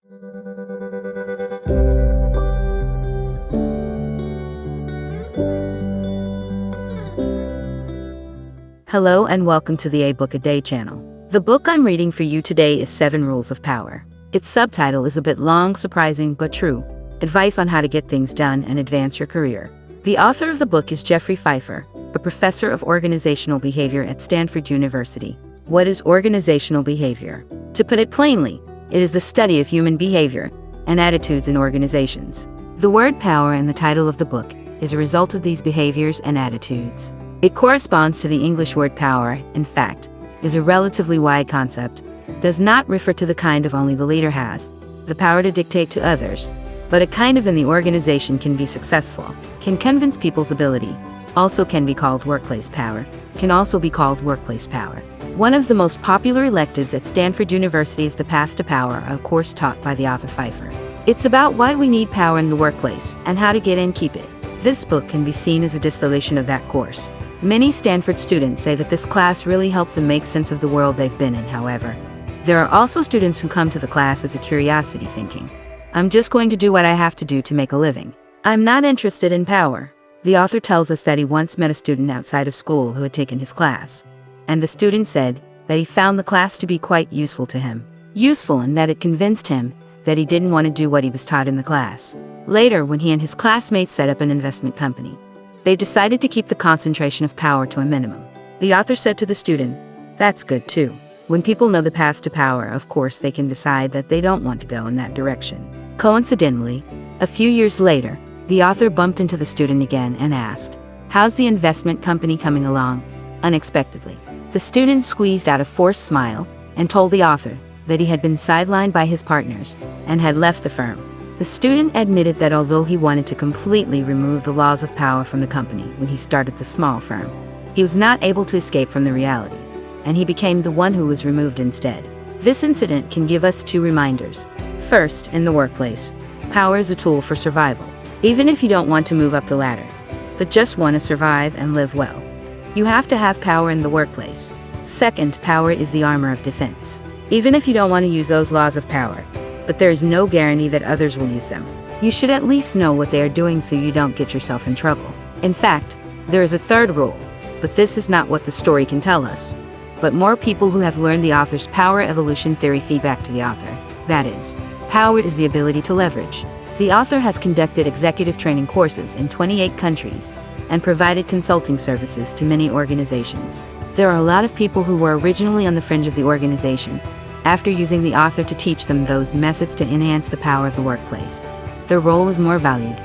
Hello and welcome to the A Book a Day channel. The book I'm reading for you today is 7 Rules of Power. Its subtitle is a bit long, surprising, but true. Advice on how to get things done and advance your career. The author of the book is Jeffrey Pfeiffer, a professor of organizational behavior at Stanford University. What is organizational behavior? To put it plainly, it is the study of human behavior and attitudes in organizations. The word power in the title of the book is a result of these behaviors and attitudes. It corresponds to the English word power, in fact, is a relatively wide concept, does not refer to the kind of only the leader has, the power to dictate to others, but a kind of in the organization can be successful, can convince people's ability, also can be called workplace power, can also be called workplace power. One of the most popular electives at Stanford University is The Path to Power, a course taught by the author Pfeiffer. It's about why we need power in the workplace and how to get and keep it. This book can be seen as a distillation of that course. Many Stanford students say that this class really helped them make sense of the world they've been in. However, there are also students who come to the class as a curiosity, thinking, I'm just going to do what I have to do to make a living. I'm not interested in power. The author tells us that he once met a student outside of school who had taken his class, and the student said that he found the class to be quite useful to him. Useful in that it convinced him that he didn't want to do what he was taught in the class. Later, when he and his classmates set up an investment company, they decided to keep the concentration of power to a minimum. The author said to the student, that's good too. When people know the path to power, of course they can decide that they don't want to go in that direction. Coincidentally, a few years later, the author bumped into the student again and asked, how's the investment company coming along? Unexpectedly, the student squeezed out a forced smile and told the author that he had been sidelined by his partners and had left the firm. The student admitted that although he wanted to completely remove the laws of power from the company when he started the small firm, he was not able to escape from the reality, and he became the one who was removed instead. This incident can give us 2 reminders. First, in the workplace, power is a tool for survival, even if you don't want to move up the ladder, but just want to survive and live well. You have to have power in the workplace. Second, power is the armor of defense. Even if you don't want to use those laws of power, but there is no guarantee that others will use them. You should at least know what they are doing so you don't get yourself in trouble. In fact, there is a 3rd rule, but this is not what the story can tell us. But more people who have learned the author's power evolution theory feedback to the author. That is, power is the ability to leverage. The author has conducted executive training courses in 28 countries and provided consulting services to many organizations. There are a lot of people who were originally on the fringe of the organization, after using the author to teach them those methods to enhance the power of the workplace. Their role is more valued,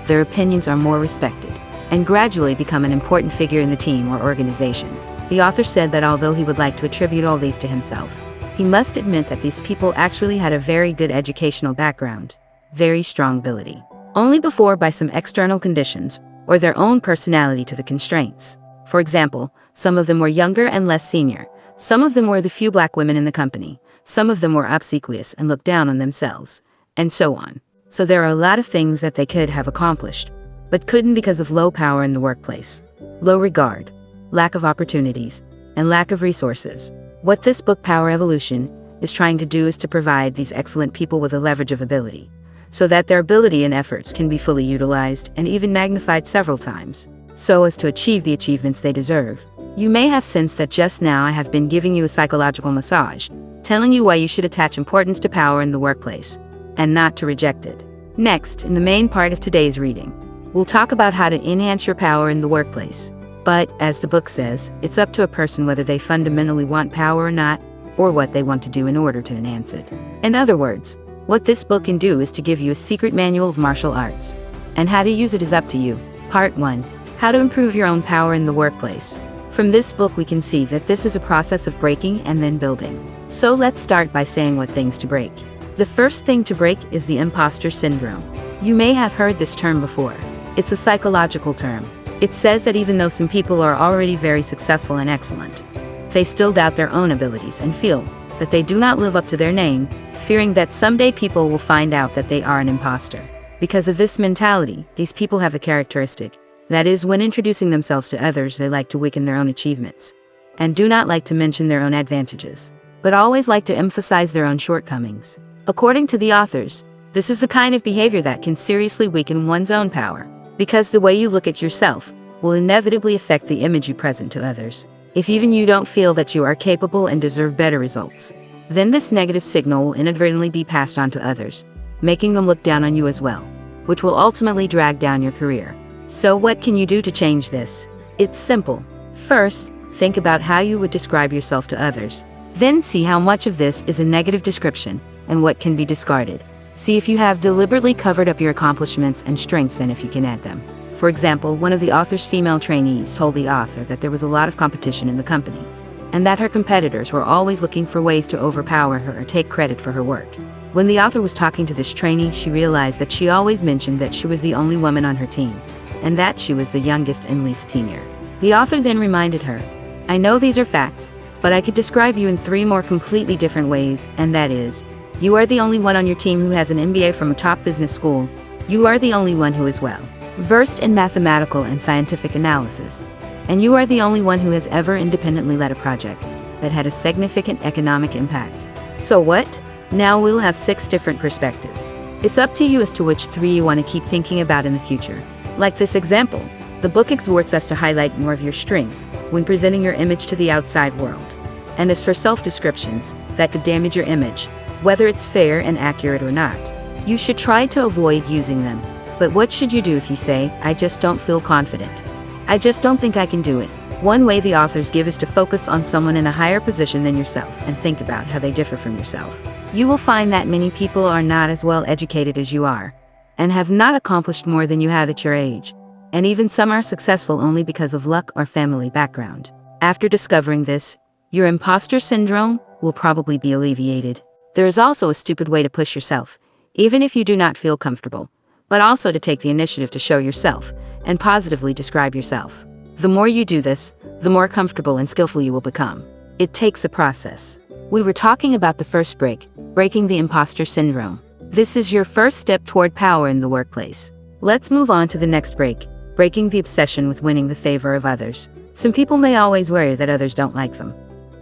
their opinions are more respected, and gradually become an important figure in the team or organization. The author said that although he would like to attribute all these to himself, he must admit that these people actually had a very good educational background, very strong ability. Only before by some external conditions, or their own personality to the constraints. For example, some of them were younger and less senior. Some of them were the few black women in the company. Some of them were obsequious and looked down on themselves, and so on. So there are a lot of things that they could have accomplished, but couldn't because of low power in the workplace, low regard, lack of opportunities, and lack of resources. What this book, Power Evolution, is trying to do is to provide these excellent people with a leverage of ability, so that their ability and efforts can be fully utilized and even magnified several times, so as to achieve the achievements they deserve. You may have sensed that just now I have been giving you a psychological massage, telling you why you should attach importance to power in the workplace, and not to reject it. Next, in the main part of today's reading, we'll talk about how to enhance your power in the workplace. But, as the book says, it's up to a person whether they fundamentally want power or not, or what they want to do in order to enhance it. In other words, what this book can do is to give you a secret manual of martial arts, and how to use it is up to you. Part 1. How to improve your own power in the workplace. From this book we can see that this is a process of breaking and then building. So let's start by saying what things to break. The first thing to break is the imposter syndrome. You may have heard this term before. It's a psychological term. It says that even though some people are already very successful and excellent, they still doubt their own abilities and feel that they do not live up to their name, fearing that someday people will find out that they are an imposter. Because of this mentality, these people have a characteristic. That is, when introducing themselves to others, they like to weaken their own achievements, and do not like to mention their own advantages, but always like to emphasize their own shortcomings. According to the authors, this is the kind of behavior that can seriously weaken one's own power, because the way you look at yourself will inevitably affect the image you present to others. If even you don't feel that you are capable and deserve better results, then this negative signal will inadvertently be passed on to others, making them look down on you as well, which will ultimately drag down your career. So what can you do to change this? It's simple. First, think about how you would describe yourself to others. Then see how much of this is a negative description and what can be discarded. See if you have deliberately covered up your accomplishments and strengths and if you can add them. For example, one of the author's female trainees told the author that there was a lot of competition in the company, and that her competitors were always looking for ways to overpower her or take credit for her work. When the author was talking to this trainee, she realized that she always mentioned that she was the only woman on her team, and that she was the youngest and least senior. The author then reminded her, "I know these are facts, but I could describe you in 3 more completely different ways, and that is, you are the only one on your team who has an MBA from a top business school. You are the only one who is well versed in mathematical and scientific analysis. And you are the only one who has ever independently led a project that had a significant economic impact. So what? Now we'll have 6 different perspectives. It's up to you as to which 3 you want to keep thinking about in the future." Like this example, the book exhorts us to highlight more of your strengths when presenting your image to the outside world. And as for self-descriptions that could damage your image, whether it's fair and accurate or not, you should try to avoid using them. But what should you do if you say, "I just don't feel confident. I just don't think I can do it"? One way the authors give is to focus on someone in a higher position than yourself and think about how they differ from yourself. You will find that many people are not as well educated as you are, and have not accomplished more than you have at your age. And even some are successful only because of luck or family background. After discovering this, your imposter syndrome will probably be alleviated. There is also a stupid way to push yourself, even if you do not feel comfortable, but also to take the initiative to show yourself and positively describe yourself. The more you do this, the more comfortable and skillful you will become. It takes a process. We were talking about the first break, breaking the imposter syndrome. This is your first step toward power in the workplace. Let's move on to the next break, breaking the obsession with winning the favor of others. Some people may always worry that others don't like them,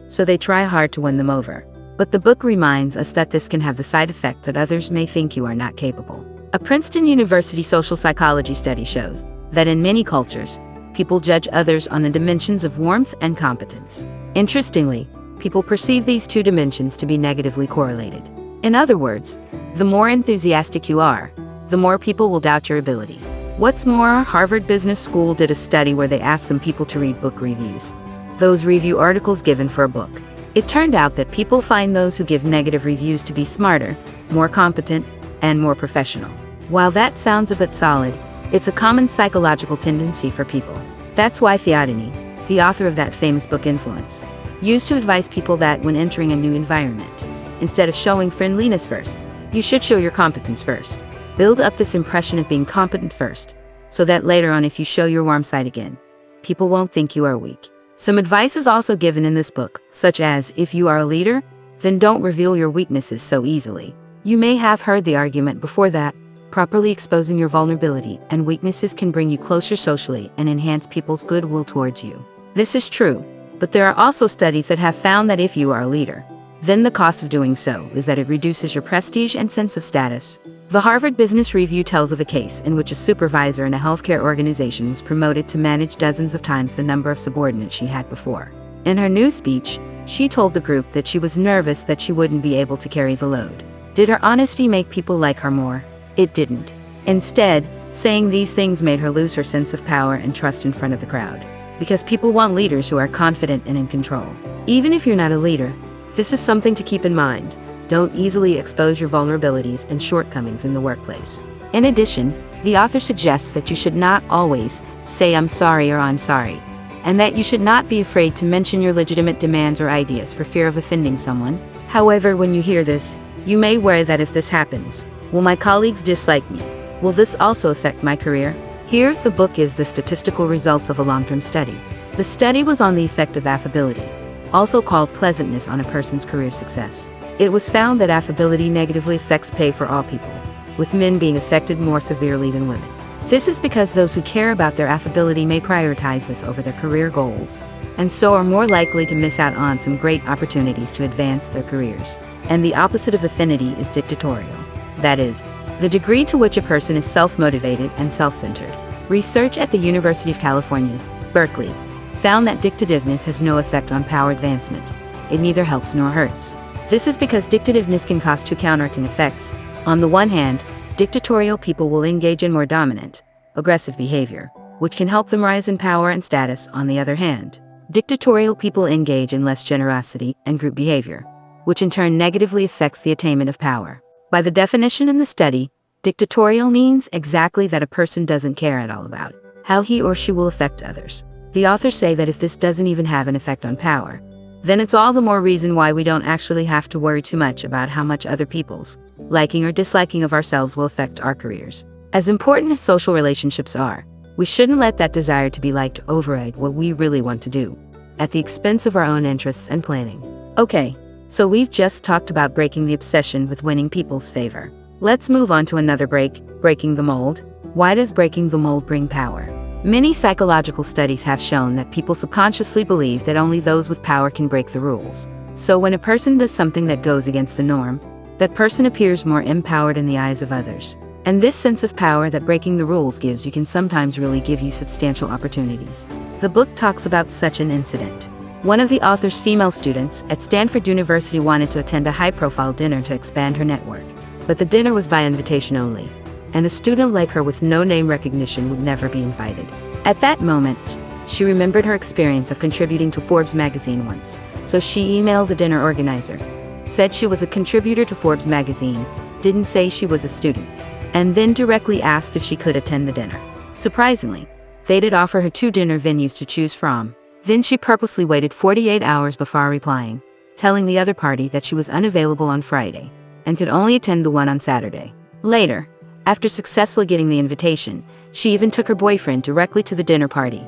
so they try hard to win them over. But the book reminds us that this can have the side effect that others may think you are not capable. A Princeton University social psychology study shows that in many cultures, people judge others on the dimensions of warmth and competence. Interestingly, people perceive these 2 dimensions to be negatively correlated. In other words, the more enthusiastic you are, the more people will doubt your ability. What's more, Harvard Business School did a study where they asked some people to read book reviews, those review articles given for a book. It turned out that people find those who give negative reviews to be smarter, more competent, and more professional. While that sounds a bit solid, it's a common psychological tendency for people. That's why Theodony, the author of that famous book Influence, used to advise people that when entering a new environment, instead of showing friendliness first, you should show your competence first. Build up this impression of being competent first, so that later on if you show your warm side again, people won't think you are weak. Some advice is also given in this book, such as, if you are a leader, then don't reveal your weaknesses so easily. You may have heard the argument before that properly exposing your vulnerability and weaknesses can bring you closer socially and enhance people's goodwill towards you. This is true, but there are also studies that have found that if you are a leader, then the cost of doing so is that it reduces your prestige and sense of status. The Harvard Business Review tells of a case in which a supervisor in a healthcare organization was promoted to manage dozens of times the number of subordinates she had before. In her new speech, she told the group that she was nervous that she wouldn't be able to carry the load. Did her honesty make people like her more? It didn't. Instead, saying these things made her lose her sense of power and trust in front of the crowd. Because people want leaders who are confident and in control. Even if you're not a leader, this is something to keep in mind. Don't easily expose your vulnerabilities and shortcomings in the workplace. In addition, the author suggests that you should not always say "I'm sorry" or "I'm sorry," and that you should not be afraid to mention your legitimate demands or ideas for fear of offending someone. However, when you hear this, you may worry that if this happens, will my colleagues dislike me? Will this also affect my career? Here, the book gives the statistical results of a long-term study. The study was on the effect of affability, also called pleasantness, on a person's career success. It was found that affability negatively affects pay for all people, with men being affected more severely than women. This is because those who care about their affability may prioritize this over their career goals, and so are more likely to miss out on some great opportunities to advance their careers. And the opposite of affinity is dictatorial. That is, the degree to which a person is self-motivated and self-centered. Research at the University of California, Berkeley, found that dictativeness has no effect on power advancement. It neither helps nor hurts. This is because dictativeness can cause two counteracting effects. On the one hand, dictatorial people will engage in more dominant, aggressive behavior, which can help them rise in power and status. On the other hand, dictatorial people engage in less generosity and group behavior, which in turn negatively affects the attainment of power. By the definition in the study, dictatorial means exactly that a person doesn't care at all about how he or she will affect others. The authors say that if this doesn't even have an effect on power, then it's all the more reason why we don't actually have to worry too much about how much other people's liking or disliking of ourselves will affect our careers. As important as social relationships are, we shouldn't let that desire to be liked override what we really want to do, at the expense of our own interests and planning. Okay, so we've just talked about breaking the obsession with winning people's favor. Let's move on to another breaking the mold. Why does breaking the mold bring power? Many psychological studies have shown that people subconsciously believe that only those with power can break the rules. So when a person does something that goes against the norm, that person appears more empowered in the eyes of others. And this sense of power that breaking the rules gives you can sometimes really give you substantial opportunities. The book talks about such an incident. One of the author's female students at Stanford University wanted to attend a high-profile dinner to expand her network, but the dinner was by invitation only, and a student like her with no name recognition would never be invited. At that moment, she remembered her experience of contributing to Forbes magazine once, so she emailed the dinner organizer, said she was a contributor to Forbes magazine, didn't say she was a student, and then directly asked if she could attend the dinner. Surprisingly, they did offer her 2 dinner venues to choose from. Then she purposely waited 48 hours before replying, telling the other party that she was unavailable on Friday and could only attend the one on Saturday. Later, after successfully getting the invitation, she even took her boyfriend directly to the dinner party.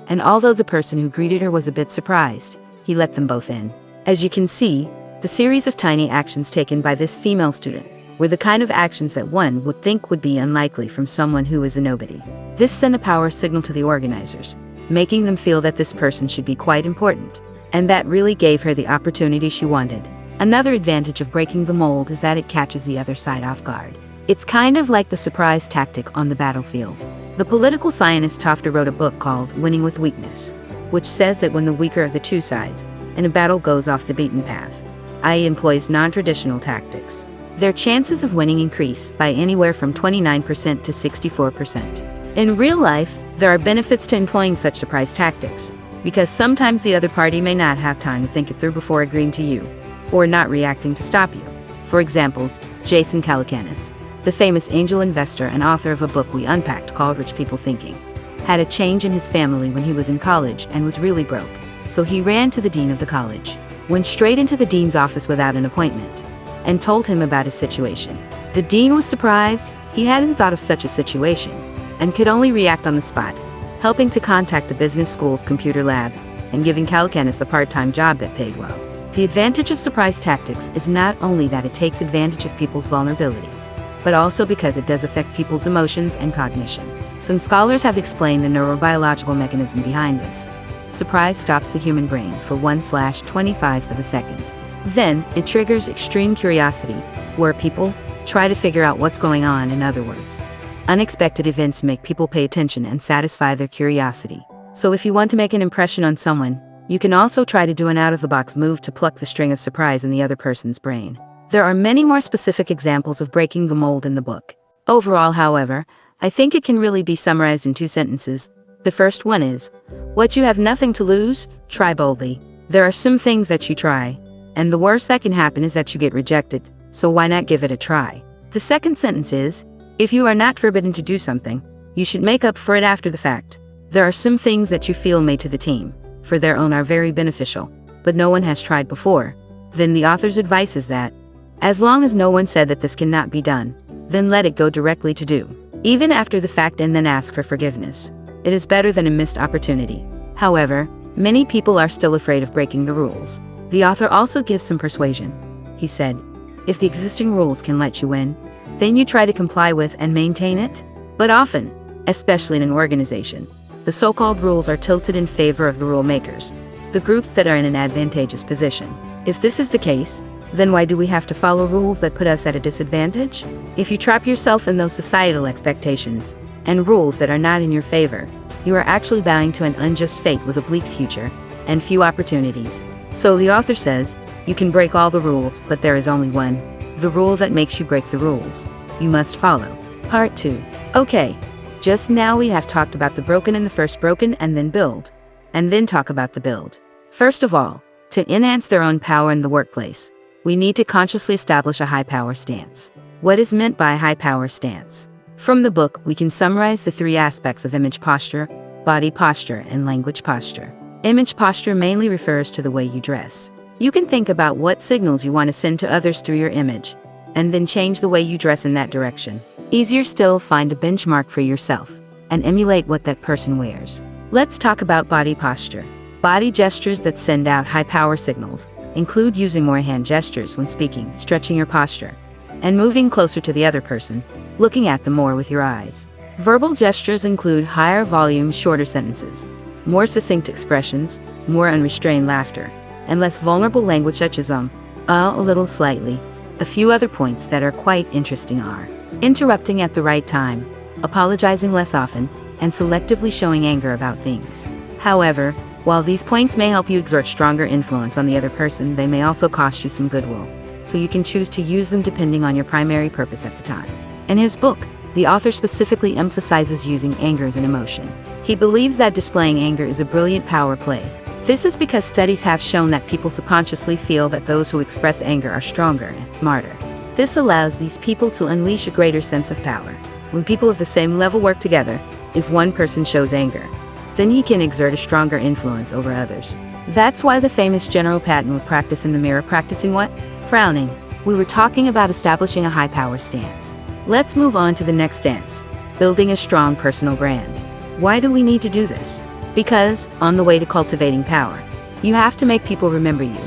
And although the person who greeted her was a bit surprised, he let them both in. As you can see, the series of tiny actions taken by this female student were the kind of actions that one would think would be unlikely from someone who is a nobody. This sent a power signal to the organizers, making them feel that this person should be quite important, and that really gave her the opportunity she wanted. Another advantage of breaking the mold is that it catches the other side off guard. It's kind of like the surprise tactic on the battlefield. The political scientist Tofter wrote a book called Winning with Weakness, which says that when the weaker of the two sides in a battle goes off the beaten path, i.e. employs non-traditional tactics, their chances of winning increase by anywhere from 29% to 64%. In real life, there are benefits to employing such surprise tactics, because sometimes the other party may not have time to think it through before agreeing to you, or not reacting to stop you. For example, Jason Calacanis, the famous angel investor and author of a book we unpacked called Rich People Thinking, had a change in his family when he was in college and was really broke, so he ran to the dean of the college, went straight into the dean's office without an appointment, and told him about his situation. The dean was surprised. He hadn't thought of such a situation, and could only react on the spot, helping to contact the business school's computer lab and giving Calacanis a part-time job that paid well. The advantage of surprise tactics is not only that it takes advantage of people's vulnerability, but also because it does affect people's emotions and cognition. Some scholars have explained the neurobiological mechanism behind this. Surprise stops the human brain for 1/25 of a second. Then, it triggers extreme curiosity, where people try to figure out what's going on. In other words, unexpected events make people pay attention and satisfy their curiosity. So if you want to make an impression on someone, you can also try to do an out-of-the-box move to pluck the string of surprise in the other person's brain. There are many more specific examples of breaking the mold in the book. Overall, however, I think it can really be summarized in 2 sentences. The first one is, what you have nothing to lose, try boldly. There are some things that you try, and the worst that can happen is that you get rejected, so why not give it a try? The second sentence is, if you are not forbidden to do something, you should make up for it after the fact. There are some things that you feel may to the team, for their own are very beneficial, but no one has tried before. Then the author's advice is that, as long as no one said that this cannot be done, then let it go directly to do, even after the fact, and then ask for forgiveness. It is better than a missed opportunity. However, many people are still afraid of breaking the rules. The author also gives some persuasion. He said, if the existing rules can let you win, then you try to comply with and maintain it. But often, especially in an organization. The so-called rules are tilted in favor of the rule makers, the groups that are in an advantageous position. If this is the case, then why do we have to follow rules that put us at a disadvantage? If you trap yourself in those societal expectations and rules that are not in your favor, you are actually bowing to an unjust fate with a bleak future and few opportunities. So the author says, you can break all the rules, but there is only one. The rule that makes you break the rules. You must follow. Part 2. Okay, just now we have talked about the broken and the first broken and then build. And then talk about the build. First of all, to enhance their own power in the workplace, we need to consciously establish a high power stance. What is meant by a high power stance? From the book, we can summarize the 3 aspects of image posture, body posture, and language posture. Image posture mainly refers to the way you dress. You can think about what signals you want to send to others through your image, and then change the way you dress in that direction. Easier still, find a benchmark for yourself, and emulate what that person wears. Let's talk about body posture. Body gestures that send out high power signals include using more hand gestures when speaking, stretching your posture, and moving closer to the other person, looking at them more with your eyes. Verbal gestures include higher volume, shorter sentences, more succinct expressions, more unrestrained laughter, and less vulnerable language such as a little slightly. A few other points that are quite interesting are interrupting at the right time, apologizing less often, and selectively showing anger about things. However, while these points may help you exert stronger influence on the other person, they may also cost you some goodwill, so you can choose to use them depending on your primary purpose at the time. In his book, the author specifically emphasizes using anger as an emotion. He believes that displaying anger is a brilliant power play. This is because studies have shown that people subconsciously feel that those who express anger are stronger and smarter. This allows these people to unleash a greater sense of power. When people of the same level work together, if one person shows anger, then he can exert a stronger influence over others. That's why the famous General Patton would practice in the mirror. Practicing what? Frowning. We were talking about establishing a high power stance. Let's move on to the next stance, building a strong personal brand. Why do we need to do this? Because, on the way to cultivating power, you have to make people remember you,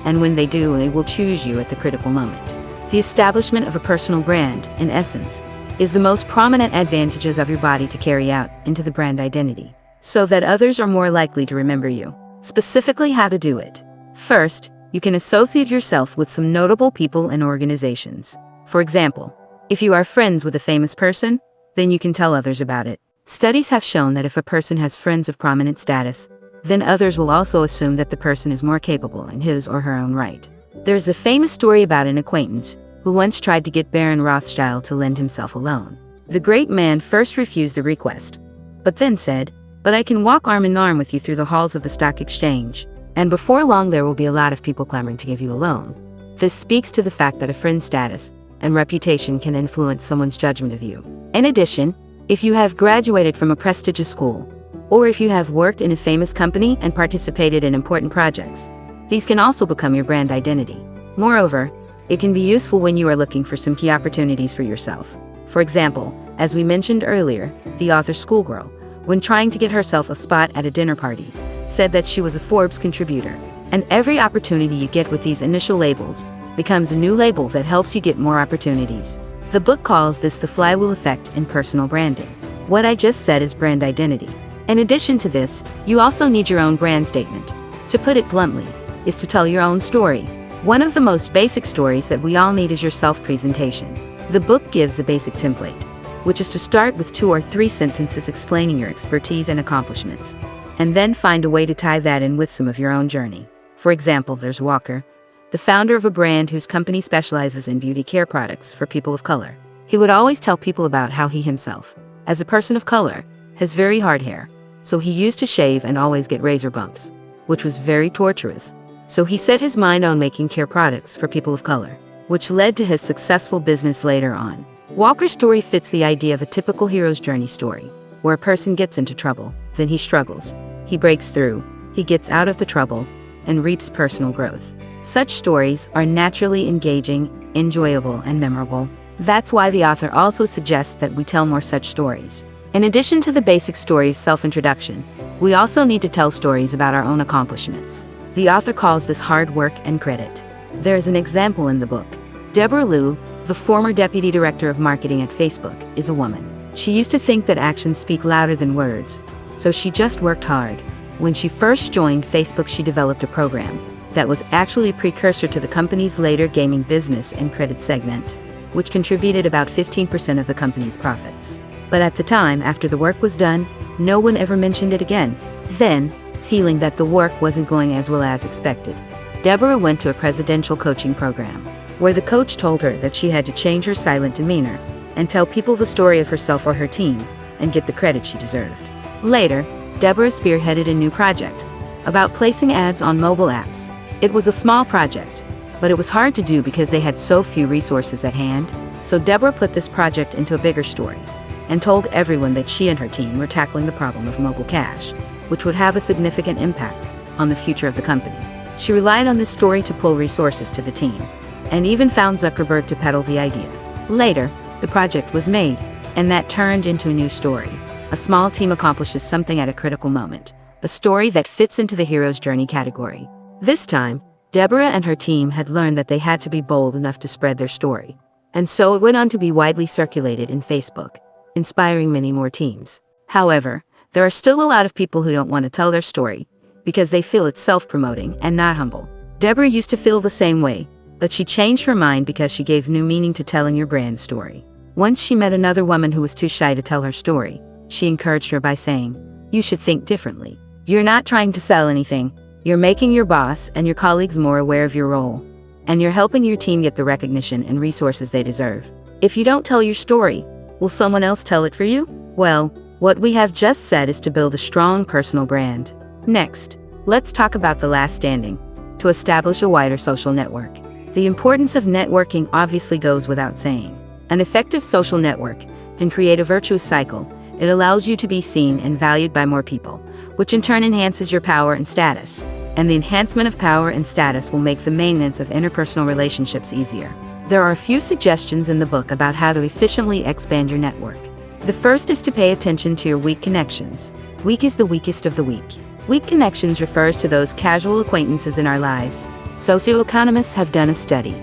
and when they do, they will choose you at the critical moment. The establishment of a personal brand, in essence, is the most prominent advantages of your body to carry out into the brand identity, so that others are more likely to remember you. Specifically, how to do it. First, you can associate yourself with some notable people and organizations. For example, if you are friends with a famous person, then you can tell others about it. Studies have shown that if a person has friends of prominent status, then others will also assume that the person is more capable in his or her own right. There's a famous story about an acquaintance who once tried to get Baron Rothschild to lend himself a loan. The great man first refused the request, but then said, "But I can walk arm in arm with you through the halls of the stock exchange, and before long there will be a lot of people clamoring to give you a loan." This speaks to the fact that a friend's status and reputation can influence someone's judgment of you. In addition, if you have graduated from a prestigious school, or if you have worked in a famous company and participated in important projects, these can also become your brand identity. Moreover, it can be useful when you are looking for some key opportunities for yourself. For example, as we mentioned earlier, the author Schoolgirl, when trying to get herself a spot at a dinner party, said that she was a Forbes contributor. And every opportunity you get with these initial labels becomes a new label that helps you get more opportunities. The book calls this the flywheel effect in personal branding. What I just said is brand identity. In addition to this, you also need your own brand statement. To put it bluntly, is to tell your own story. One of the most basic stories that we all need is your self-presentation. The book gives a basic template, which is to start with 2 or 3 sentences explaining your expertise and accomplishments, and then find a way to tie that in with some of your own journey. For example, there's Walker, the founder of a brand whose company specializes in beauty care products for people of color. He would always tell people about how he himself, as a person of color, has very hard hair, so he used to shave and always get razor bumps, which was very torturous. So he set his mind on making care products for people of color, which led to his successful business later on. Walker's story fits the idea of a typical hero's journey story, where a person gets into trouble, then he struggles, he breaks through, he gets out of the trouble, and reaps personal growth. Such stories are naturally engaging, enjoyable, and memorable. That's why the author also suggests that we tell more such stories. In addition to the basic story of self-introduction, we also need to tell stories about our own accomplishments. The author calls this hard work and credit. There is an example in the book. Deborah Liu, the former deputy director of marketing at Facebook, is a woman. She used to think that actions speak louder than words, so she just worked hard. When she first joined Facebook, she developed a program that was actually a precursor to the company's later gaming business and credit segment, which contributed about 15% of the company's profits. But at the time, after the work was done, no one ever mentioned it again. Then, feeling that the work wasn't going as well as expected, Deborah went to a presidential coaching program, where the coach told her that she had to change her silent demeanor and tell people the story of herself or her team and get the credit she deserved. Later, Deborah spearheaded a new project about placing ads on mobile apps. It was a small project, but it was hard to do because they had so few resources at hand. So Deborah put this project into a bigger story and told everyone that she and her team were tackling the problem of mobile cash, which would have a significant impact on the future of the company. She relied on this story to pull resources to the team, and even found Zuckerberg to peddle the idea. Later, the project was made, and that turned into a new story. A small team accomplishes something at a critical moment, a story that fits into the hero's journey category. This time, Deborah and her team had learned that they had to be bold enough to spread their story, and so it went on to be widely circulated in Facebook, inspiring many more teams. However, there are still a lot of people who don't want to tell their story because they feel it's self-promoting and not humble. Deborah used to feel the same way, but she changed her mind because she gave new meaning to telling your brand story. Once she met another woman who was too shy to tell her story, she encouraged her by saying, "You should think differently. You're not trying to sell anything. You're making your boss and your colleagues more aware of your role, and you're helping your team get the recognition and resources they deserve. If you don't tell your story, will someone else tell it for you?" Well, what we have just said is to build a strong personal brand. Next, let's talk about the last standing, to establish a wider social network. The importance of networking obviously goes without saying. An effective social network can create a virtuous cycle. It allows you to be seen and valued by more people, which in turn enhances your power and status. And the enhancement of power and status will make the maintenance of interpersonal relationships easier. There are a few suggestions in the book about how to efficiently expand your network. The first is to pay attention to your weak connections. Weak is the weakest of the weak. Weak connections refers to those casual acquaintances in our lives. Socioeconomists have done a study,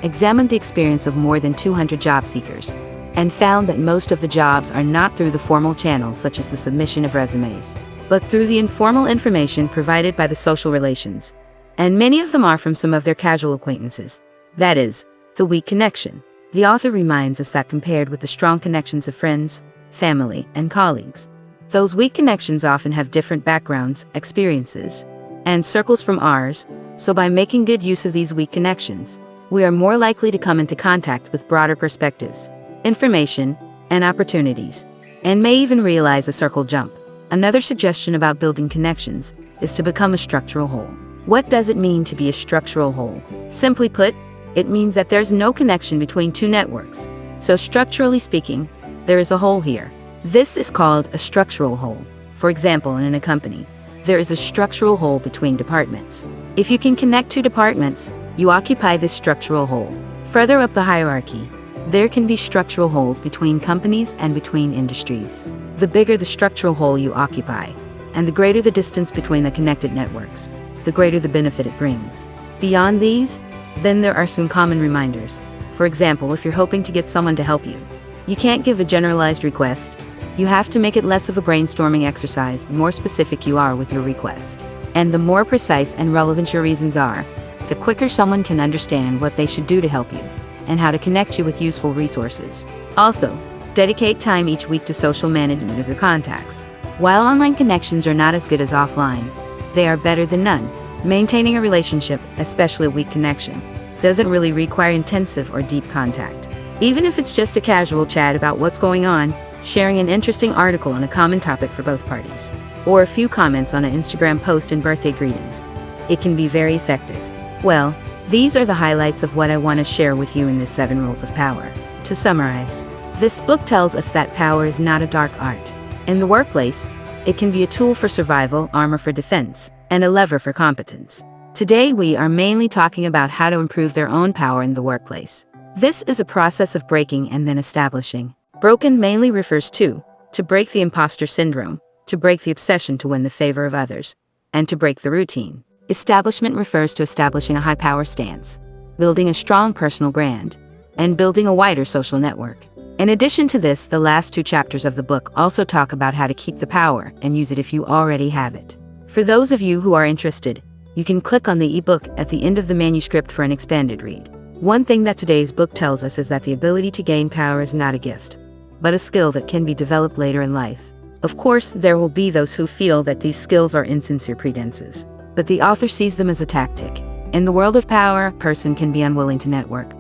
examined the experience of more than 200 job seekers, and found that most of the jobs are not through the formal channels such as the submission of resumes, but through the informal information provided by the social relations. And many of them are from some of their casual acquaintances. That is, the weak connection. The author reminds us that compared with the strong connections of friends, family, and colleagues, those weak connections often have different backgrounds, experiences, and circles from ours, so by making good use of these weak connections, we are more likely to come into contact with broader perspectives, information, and opportunities, and may even realize a circle jump. Another suggestion about building connections is to become a structural whole. What does it mean to be a structural whole? Simply put, it means that there's no connection between two networks. So structurally speaking, there is a hole here. This is called a structural hole. For example, in a company, there is a structural hole between departments. If you can connect two departments, you occupy this structural hole. Further up the hierarchy, there can be structural holes between companies and between industries. The bigger the structural hole you occupy, and the greater the distance between the connected networks, the greater the benefit it brings. Beyond these, then there are some common reminders. For example, if you're hoping to get someone to help you, you can't give a generalized request. You have to make it less of a brainstorming exercise the more specific you are with your request. And the more precise and relevant your reasons are, the quicker someone can understand what they should do to help you, and how to connect you with useful resources. Also, dedicate time each week to social management of your contacts. While online connections are not as good as offline, they are better than none. Maintaining a relationship, especially a weak connection, doesn't really require intensive or deep contact. Even if it's just a casual chat about what's going on, sharing an interesting article on a common topic for both parties, or a few comments on an Instagram post and birthday greetings, it can be very effective. Well, these are the highlights of what I want to share with you in this 7 Rules of Power. To summarize, this book tells us that power is not a dark art. In the workplace, it can be a tool for survival, armor for defense, and a lever for competence. Today we are mainly talking about how to improve their own power in the workplace. This is a process of breaking and then establishing. Broken mainly refers to break the imposter syndrome, to break the obsession to win the favor of others, and to break the routine. Establishment refers to establishing a high power stance, building a strong personal brand, and building a wider social network. In addition to this, the last 2 chapters of the book also talk about how to keep the power and use it if you already have it. For those of you who are interested, you can click on the ebook at the end of the manuscript for an expanded read. One thing that today's book tells us is that the ability to gain power is not a gift, but a skill that can be developed later in life. Of course, there will be those who feel that these skills are insincere pretenses, but the author sees them as a tactic. In the world of power, a person can be unwilling to network,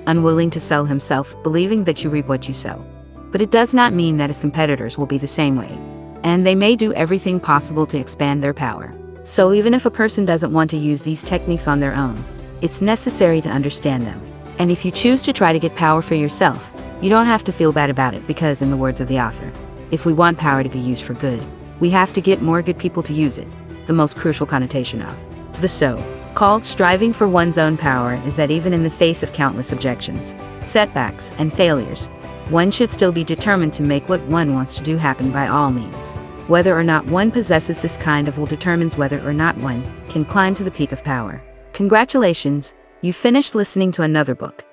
unwilling to sell himself, believing that you reap what you sow. But it does not mean that his competitors will be the same way, and they may do everything possible to expand their power. So even if a person doesn't want to use these techniques on their own, it's necessary to understand them. And if you choose to try to get power for yourself, you don't have to feel bad about it because, in the words of the author, if we want power to be used for good, we have to get more good people to use it. The most crucial connotation of the so-called striving for one's own power is that even in the face of countless objections, setbacks, and failures, one should still be determined to make what one wants to do happen by all means. Whether or not one possesses this kind of will determines whether or not one can climb to the peak of power. Congratulations, you finished listening to another book.